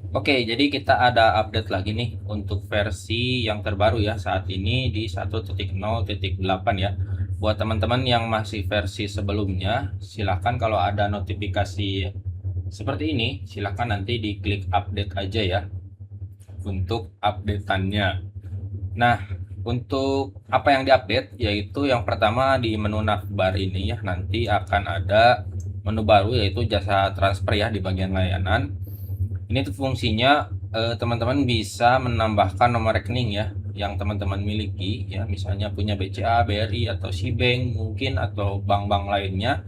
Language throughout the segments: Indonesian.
Oke, jadi kita ada update lagi nih untuk versi yang terbaru ya saat ini di 1.0.8 ya. Buat teman-teman yang masih versi sebelumnya, silahkan kalau ada notifikasi seperti ini, silahkan nanti diklik update aja ya untuk updateannya. Nah, untuk apa yang diupdate, yaitu yang pertama di menu navbar ini ya, nanti akan ada menu baru yaitu jasa transfer ya di bagian layanan. Ini tuh fungsinya teman-teman bisa menambahkan nomor rekening ya yang teman-teman miliki ya, misalnya punya BCA, BRI atau Cbank mungkin atau bank-bank lainnya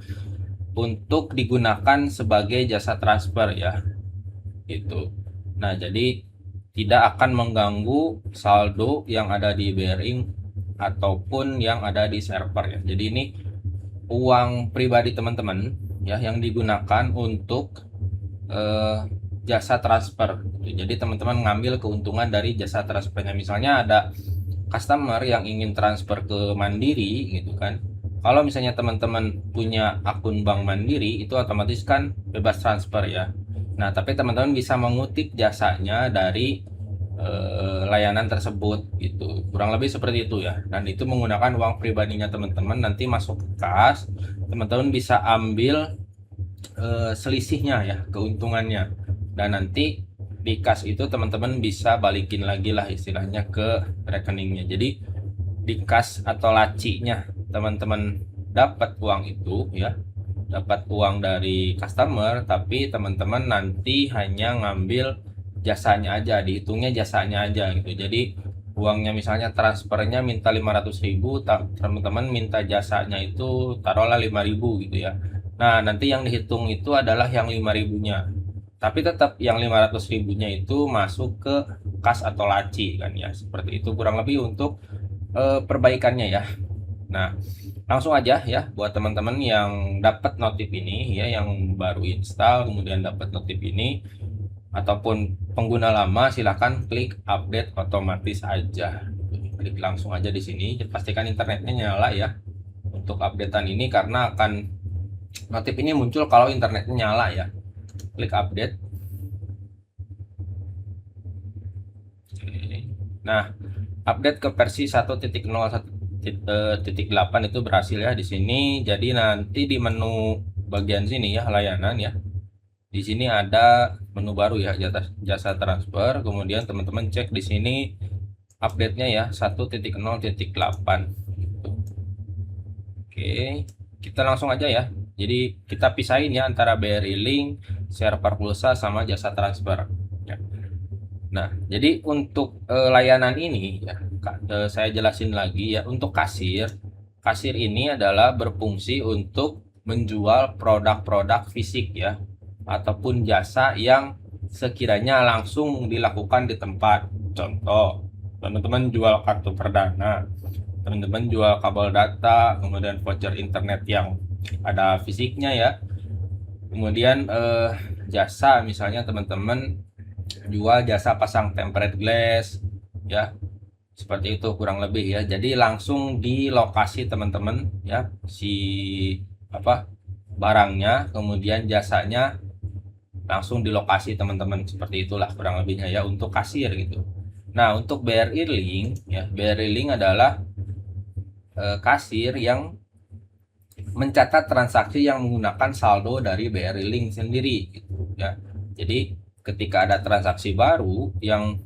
untuk digunakan sebagai jasa transfer ya gitu. Nah, jadi tidak akan mengganggu saldo yang ada di BRI ataupun yang ada di server ya. Jadi ini uang pribadi teman-teman ya yang digunakan untuk eh, jasa transfer. Jadi teman-teman ngambil keuntungan dari jasa transfernya. Misalnya ada customer yang ingin transfer ke Mandiri gitu kan. Kalau misalnya teman-teman punya akun Bank Mandiri itu otomatis kan bebas transfer ya. Nah, tapi teman-teman bisa mengutip jasanya dari layanan tersebut gitu. Kurang lebih seperti itu ya. Dan itu menggunakan uang pribadinya teman-teman nanti masuk ke kas, teman-teman bisa ambil selisihnya ya, keuntungannya. Dan nanti di kas itu teman-teman bisa balikin lagi lah istilahnya ke rekeningnya. Jadi di kas atau lacinya teman-teman dapat uang itu ya, dapat uang dari customer, tapi teman-teman nanti hanya ngambil jasanya aja, dihitungnya jasanya aja gitu. Jadi uangnya misalnya transfernya minta 500.000, teman-teman minta jasanya itu taruhlah 5.000 gitu ya. Nah, nanti yang dihitung itu adalah yang 5.000-nya. Tapi tetap yang 500.000-nya itu masuk ke kas atau laci kan ya. Seperti itu kurang lebih untuk perbaikannya ya. Nah, langsung aja ya buat teman-teman yang dapat notif ini ya, yang baru install kemudian dapat notif ini ataupun pengguna lama, silahkan klik update otomatis aja. Klik langsung aja di sini, pastikan internetnya nyala ya untuk updatean ini karena akan notif ini muncul kalau internetnya nyala ya. Klik update. Nah, update ke versi 1.0.8 itu berhasil ya di sini. Jadi nanti di menu bagian sini ya, layanan ya. Di sini ada menu baru ya, jasa transfer. Kemudian teman-teman cek di sini update-nya ya 1.0.8 gitu. Oke, kita langsung aja ya. Jadi kita pisahin ya antara BRI Link, server pulsa sama jasa transfer. Ya. Nah, jadi untuk layanan ini ya, saya jelasin lagi ya, untuk kasir. Kasir ini adalah berfungsi untuk menjual produk-produk fisik ya, ataupun jasa yang sekiranya langsung dilakukan di tempat. Contoh, teman-teman jual kartu perdana, teman-teman jual kabel data, kemudian voucher internet yang ada fisiknya ya. Kemudian jasa misalnya teman-teman jual jasa pasang tempered glass ya, seperti itu kurang lebih ya. Jadi langsung di lokasi teman-teman ya, si apa barangnya kemudian jasanya langsung di lokasi teman-teman, seperti itulah kurang lebihnya ya untuk kasir gitu. Nah, untuk BRI Link ya, BRI Link adalah kasir yang mencatat transaksi yang menggunakan saldo dari BRI Link sendiri gitu ya. Jadi ketika ada transaksi baru yang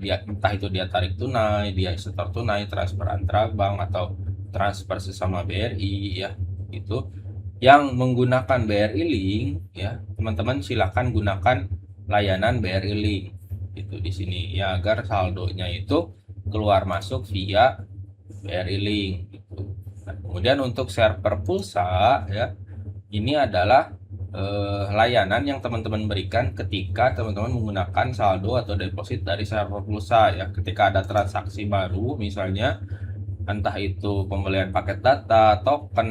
dia entah itu dia tarik tunai, dia setor tunai, transfer antar bank atau transfer sesama BRI ya, itu yang menggunakan BRI Link ya, teman-teman silakan gunakan layanan BRI Link itu di sini ya, agar saldonya itu keluar masuk via BRI Link gitu. Nah, kemudian untuk server pulsa ya, ini adalah layanan yang teman-teman berikan ketika teman-teman menggunakan saldo atau deposit dari server pulsa ya. Ketika ada transaksi baru misalnya entah itu pembelian paket data, token,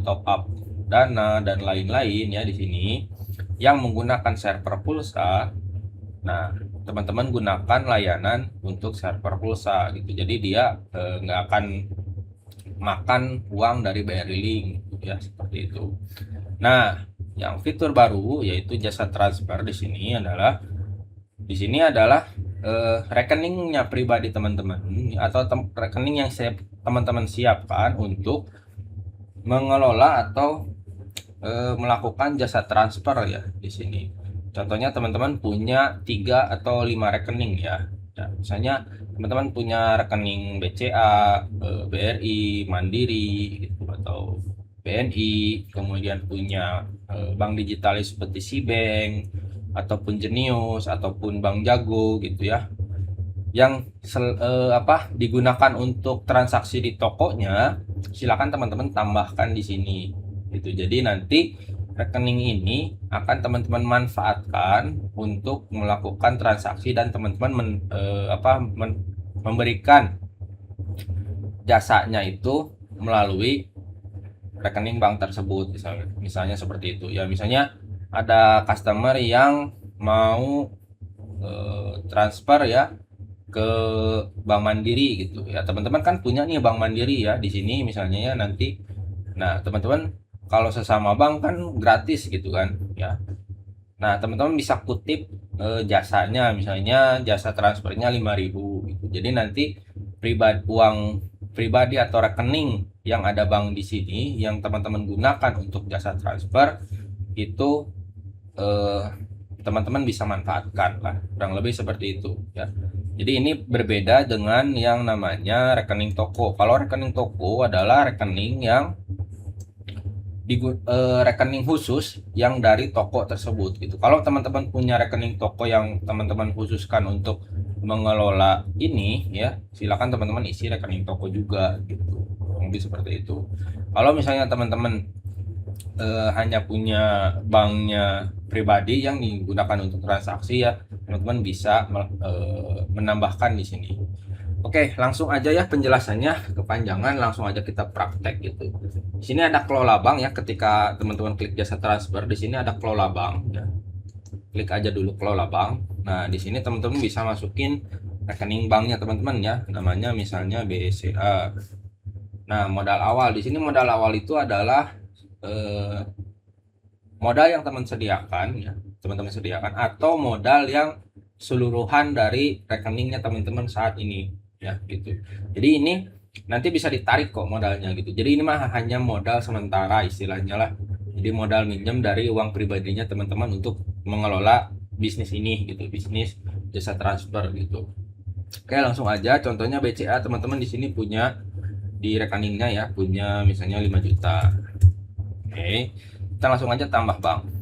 top up dana dan lain-lain ya di sini yang menggunakan server pulsa. Nah, teman-teman gunakan layanan untuk server pulsa gitu. Jadi dia nggak akan makan uang dari BRI Link ya, seperti itu. Nah, yang fitur baru yaitu jasa transfer di sini adalah rekeningnya pribadi teman-teman atau rekening yang teman-teman siapkan untuk mengelola atau melakukan jasa transfer ya di sini. Contohnya teman-teman punya 3 atau 5 rekening ya. Ya, misalnya teman-teman punya rekening BCA, BRI, Mandiri gitu, atau BNI, kemudian punya bank digital seperti Sibank ataupun Jenius ataupun Bank Jago gitu ya. Yang digunakan untuk transaksi di tokonya, silakan teman-teman tambahkan di sini gitu. Jadi nanti rekening ini akan teman-teman manfaatkan untuk melakukan transaksi dan teman-teman memberikan jasanya itu melalui rekening bank tersebut, misalnya seperti itu ya. Misalnya ada customer yang mau transfer ya ke Bank Mandiri gitu ya. Teman-teman kan punya nih Bank Mandiri ya di sini misalnya ya nanti. Nah, teman-teman kalau sesama bank kan gratis gitu kan ya. Nah, teman-teman bisa kutip jasanya, misalnya jasa transfernya 5.000 gitu. Jadi nanti uang pribadi atau rekening yang ada bank di sini yang teman-teman gunakan untuk jasa transfer itu teman-teman bisa manfaatkan lah, kurang lebih seperti itu ya. Jadi ini berbeda dengan yang namanya rekening toko. Kalau rekening toko adalah rekening yang rekening khusus yang dari toko tersebut gitu. Kalau teman-teman punya rekening toko yang teman-teman khususkan untuk mengelola ini ya, silakan teman-teman isi rekening toko juga gitu. Lebih seperti itu. Kalau misalnya teman-teman hanya punya banknya pribadi yang digunakan untuk transaksi ya, teman-teman bisa menambahkan di sini. Oke, langsung aja ya penjelasannya, kepanjangan, langsung aja kita praktek gitu. Di sini ada kelola bank ya, ketika teman-teman klik jasa transfer, di sini ada kelola bank ya. Klik aja dulu kelola bank. Nah, di sini teman-teman bisa masukin rekening banknya teman-teman ya, namanya misalnya BCA. Nah, modal awal di sini, modal awal itu adalah modal yang teman-teman sediakan atau modal yang seluruhan dari rekeningnya teman-teman saat ini ya gitu. Jadi ini nanti bisa ditarik kok modalnya gitu. Jadi ini mah hanya modal sementara istilahnya lah. Jadi modal minjem dari uang pribadinya teman-teman untuk mengelola bisnis ini gitu, bisnis jasa transfer gitu. Oke, langsung aja contohnya BCA teman-teman di sini punya di rekeningnya ya, punya misalnya 5 juta. Oke, kita langsung aja tambah bank.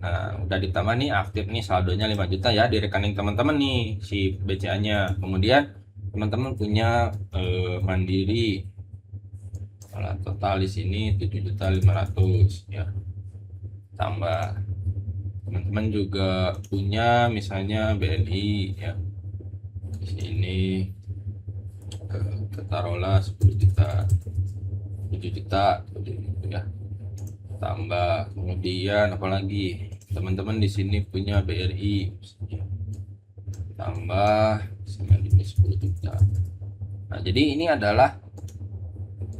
Nah, udah ditambah nih, aktif nih saldonya 5 juta ya di rekening teman-teman nih si BCA-nya. Kemudian teman-teman punya Mandiri. Kalau total di sini 7.500.000 ya. Tambah. Teman-teman juga punya misalnya BNI ya. Di sini taruhlah 10 juta. 7 juta gitu ya. Tambah. Kemudian apalagi? Teman-teman di sini punya BRI tambah 10 juta. Nah, jadi ini adalah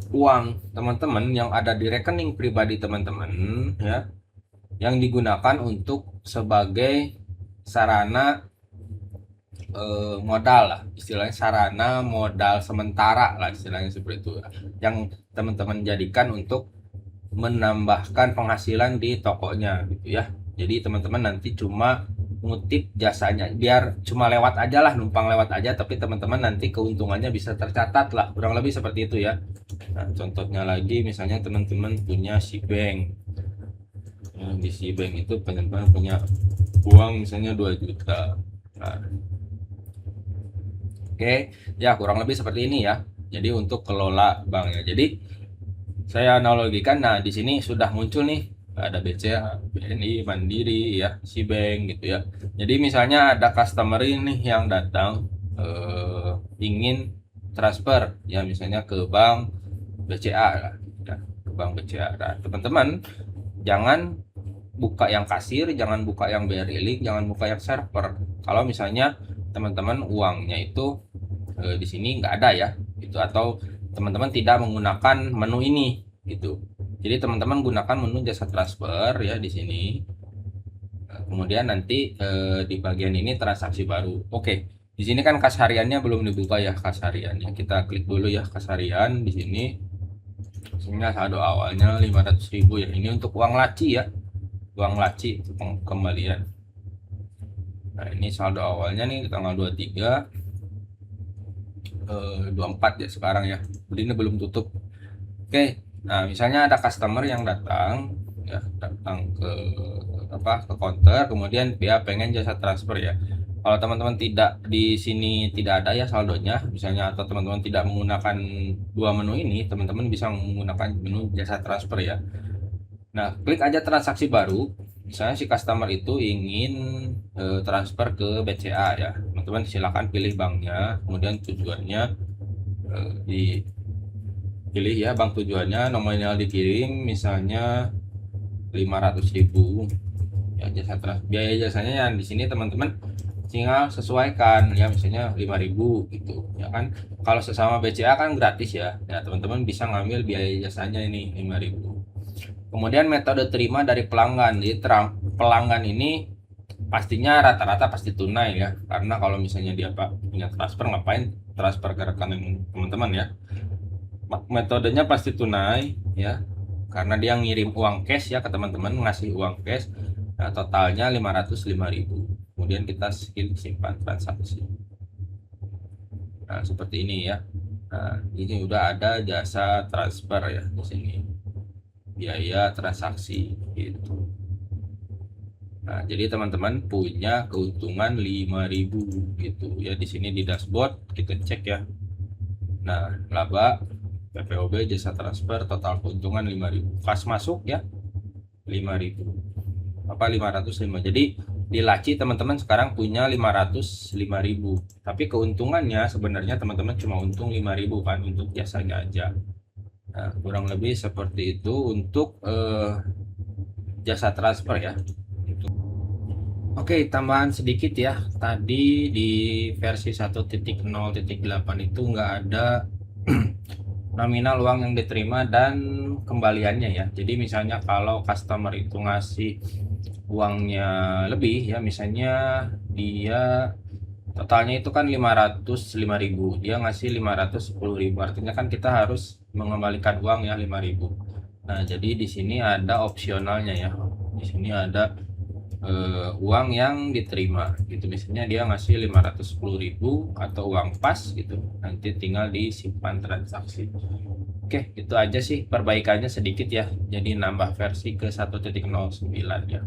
uang teman-teman yang ada di rekening pribadi teman-teman ya, yang digunakan untuk sebagai sarana modal lah, istilahnya sarana modal sementara lah, istilahnya seperti itu yang teman-teman jadikan untuk menambahkan penghasilan di tokonya gitu ya. Jadi teman-teman nanti cuma ngutip jasanya, biar cuma lewat aja lah, numpang lewat aja, tapi teman-teman nanti keuntungannya bisa tercatat lah, kurang lebih seperti itu ya. Nah, contohnya lagi misalnya teman-teman punya Sibank. Nah, di Sibank itu teman-teman punya uang misalnya 2 juta. Nah, oke, ya kurang lebih seperti ini ya. Jadi untuk kelola banknya. Jadi saya analogikan, nah di sini sudah muncul nih ada BCA, BNI, Mandiri ya, Sibank gitu ya. Jadi misalnya ada customer ini yang datang ingin transfer ya misalnya ke bank BCA lah, ya, ke bank BCA. Nah, teman-teman jangan buka yang kasir, jangan buka yang BRI Link, jangan buka yang server. Kalau misalnya teman-teman uangnya itu di sini nggak ada ya, itu atau teman-teman tidak menggunakan menu ini gitu. Jadi teman-teman gunakan menu jasa transfer ya di sini. Kemudian nanti di bagian ini transaksi baru. Oke, di sini kan kas hariannya belum dibuka ya, kas hariannya. Kita klik dulu ya kas harian di sini. Sehingga saldo awalnya 500.000 ya. Ini untuk uang laci ya. Uang laci kembalian. Nah, ini saldo awalnya nih tanggal 23 24 ya sekarang ya. Jadi ini belum tutup. Oke. Nah, misalnya ada customer yang datang ya, datang ke counter, kemudian dia pengen jasa transfer ya. Kalau teman-teman tidak di sini tidak ada ya saldonya, misalnya atau teman-teman tidak menggunakan dua menu ini, teman-teman bisa menggunakan menu jasa transfer ya. Nah, klik aja transaksi baru. Misalnya si customer itu ingin transfer ke BCA ya, teman-teman silakan pilih banknya, kemudian tujuannya dipilih ya, bank tujuannya, nominal dikirim misalnya 500.000 ya, biaya jasanya yang di sini teman-teman tinggal sesuaikan ya, misalnya 5.000 gitu ya kan. Kalau sesama BCA kan gratis ya, teman-teman bisa ngambil biaya jasanya ini 5.000. Kemudian metode terima dari pelanggan. Jadi pelanggan ini pastinya rata-rata pasti tunai ya, karena kalau misalnya dia punya transfer, ngapain transfer ke rekening teman-teman ya. Metodenya pasti tunai ya, karena dia ngirim uang cash ya ke teman-teman, ngasih uang cash. Nah, totalnya 505.000. Kemudian kita simpan transaksi. Nah, seperti ini ya. Nah, ini udah ada jasa transfer ya di sini. Biaya transaksi gitu. Nah, jadi teman-teman punya keuntungan 5.000 gitu ya. Di sini di dashboard kita cek ya. Nah, laba PPOB jasa transfer total keuntungan 5.000. Kas masuk ya 5.000. 505. Jadi di laci teman-teman sekarang punya 505.000. Tapi keuntungannya sebenarnya teman-teman cuma untung 5.000 kan untuk jasanya aja. Nah, kurang lebih seperti itu untuk jasa transfer ya. Oke, tambahan sedikit ya. Tadi di versi 1.0.8 itu nggak ada nominal uang yang diterima dan kembaliannya ya. Jadi misalnya kalau customer itu ngasih uangnya lebih ya, misalnya dia totalnya itu kan 505.000, dia ngasih 510.000, artinya kan kita harus mengembalikan uang ya 5.000. Nah, jadi di sini ada opsionalnya ya. Di sini ada uang yang diterima gitu, misalnya dia ngasih 510.000 atau uang pas gitu, nanti tinggal disimpan transaksi. Oke, itu aja sih perbaikannya sedikit ya, jadi nambah versi ke 1.09 ya.